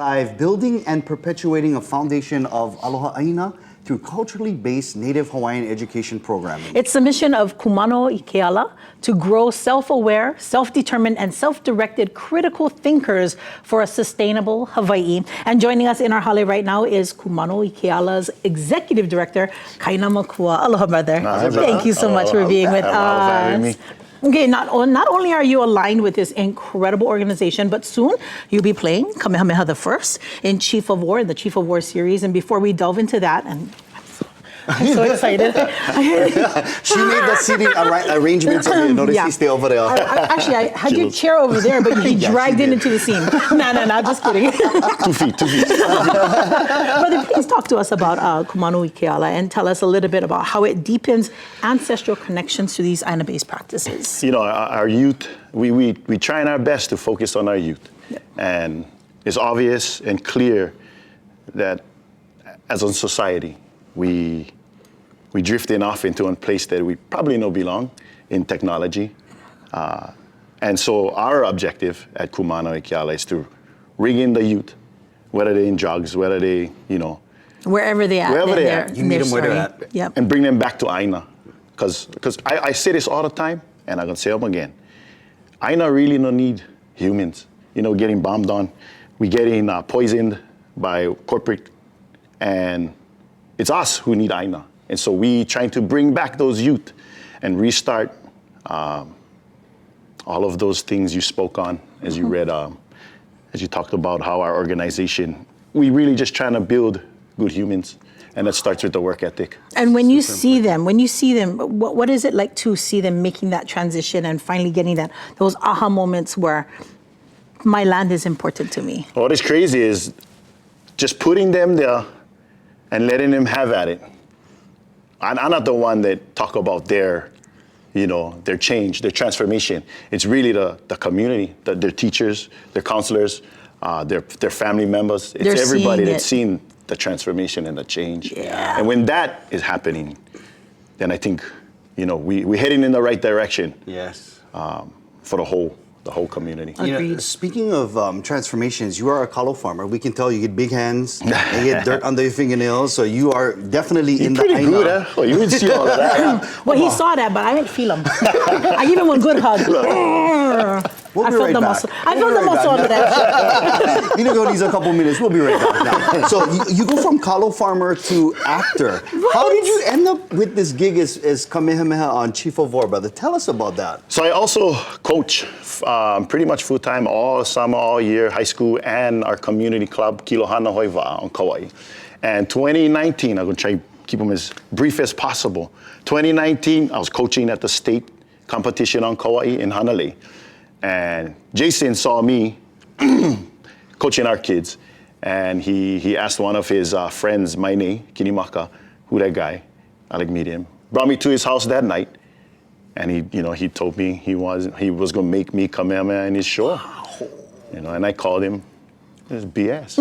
Live, building and perpetuating a foundation of aloha ʻāina through culturally based Native Hawaiian education programming. It's the mission of Kumano I Ke Ala to grow self-aware, self-determined, and self-directed critical thinkers for a sustainable Hawaii. And joining us in our hale right now is Kumano I Ke Ala's Executive Director, Kaina Makua. Aloha, brother. Thank you so much for being with us. Okay, not only are you aligned with this incredible organization, but soon you'll be playing Kamehameha the First in ʻChief of Warʻ, in the ʻChief of Warʻ series. And before we delve into that, and I'm so excited. She made the seating arrangements of you. Notice you stay over there. Actually, I had your chair over there, but you dragged it into the scene. No, just kidding. 2 feet. Brother, please talk to us about Kumano I Ke Ala and tell us a little bit about how it deepens ancestral connections to these ʻāina-based practices. You know, our youth, we try our best to focus on our youth. Yep. And it's obvious and clear that as a society, we drifting off into a place that we probably don't belong in technology. And so our objective at Kumano I Ke Ala is to ring in the youth, whether they're in drugs, whether they, you know. Wherever they are. You meet them where they're at. Yep. And bring them back to ʻāina. Because I say this all the time, and I'm going to say it again. ʻāina really don't need humans, you know, getting bombed on. We getting poisoned by corporate, and it's us who need ʻāina. And so we trying to bring back those youth and restart all of those things you spoke on as you read, as you talked about how our organization, we really just trying to build good humans. And that starts with the work ethic. And when you see them, what is it like to see them making that transition and finally getting those aha moments where my land is important to me? What is crazy is just putting them there and letting them have at it. I'm not the one that talk about their change, their transformation. It's really the community, their teachers, their counselors, their family members. It's everybody that's seen the transformation and the change. Yeah. And when that is happening, then I think, you know, we're heading in the right direction. Yes. For the whole community. You know, speaking of transformations, you are a kalo farmer. We can tell you get big hands, and you get dirt under your fingernails, so you are definitely in the pretty good, huh? Oh, you would see all of that. Well, he saw that, but I didn't feel him. I give him one good hug. We'll be right back. I felt the muscle under that. You know, go needs a couple minutes. We'll be right back now. So you go from kalo farmer to actor. What? How did you end up with this gig as Kamehameha on ʻChief of Warʻ, brother? Tell us about that. So I also coach pretty much full-time all summer, all year, high school, and our community club, Kilohana Hoiwa on Kauai. And 2019, I'm going to try to keep them as brief as possible. 2019, I was coaching at the state competition on Kauai in Hanalei. And Jason saw me coaching our kids, and he asked one of his friends, Maine, Kinimaka, who that guy, I like meet him, brought me to his house that night, and he told me he was going to make me Kamehameha in his show. Wow. You know, and I called him. It was BS.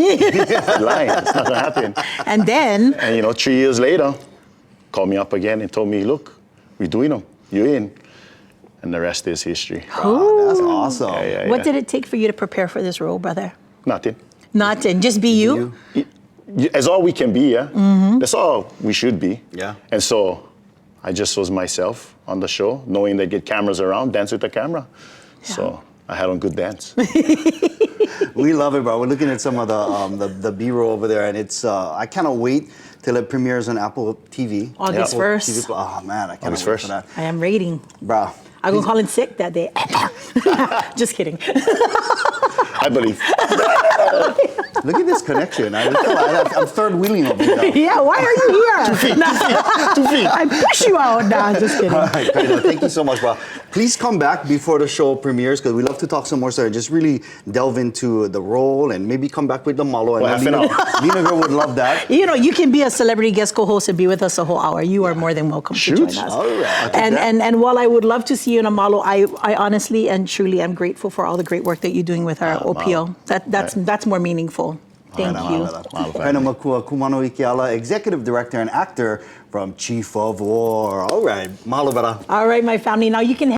Lying. It's not going to happen. And then? And 3 years later, called me up again and told me, look, we're doing them. You're in. And the rest is history. Wow, that's awesome. Yeah. What did it take for you to prepare for this role, brother? Nothing. Nothing. Just be you? As all we can be, yeah. Mm-hmm. That's all we should be. Yeah. And so I just was myself on the show, knowing they get cameras around, dance with the camera. Yeah. So I had a good dance. We love it, bro. We're looking at some of the B-roll over there, and it's I cannot wait till it premieres on Apple TV. August 1st. TV. Oh man, I cannot August wait 1st. for that. I am rating. Bro. I'm going to call in sick that day. Just kidding. I believe. Look at this connection. I'm third wheeling over here. Yeah, why are you here? 2 feet. 2 feet. I push you out. Nah, just kidding. All right, Kaina, thank you so much, bro. Please come back before the show premieres, because we love to talk some more, so just really delve into the role and maybe come back with the malo. And Lena girl would love that. You know, you can be a celebrity guest co-host and be with us a whole hour. You are more than welcome to join us. All right. And while I would love to see you in a malo, I honestly and truly am grateful for all the great work that you're doing with our ʻōpio. That's more meaningful. Thank you. Kaina Makua, Kumano I Ke Ala, Executive Director and actor from ʻChief of Warʻ. All right, mahalo, brother. All right, my family. Now you can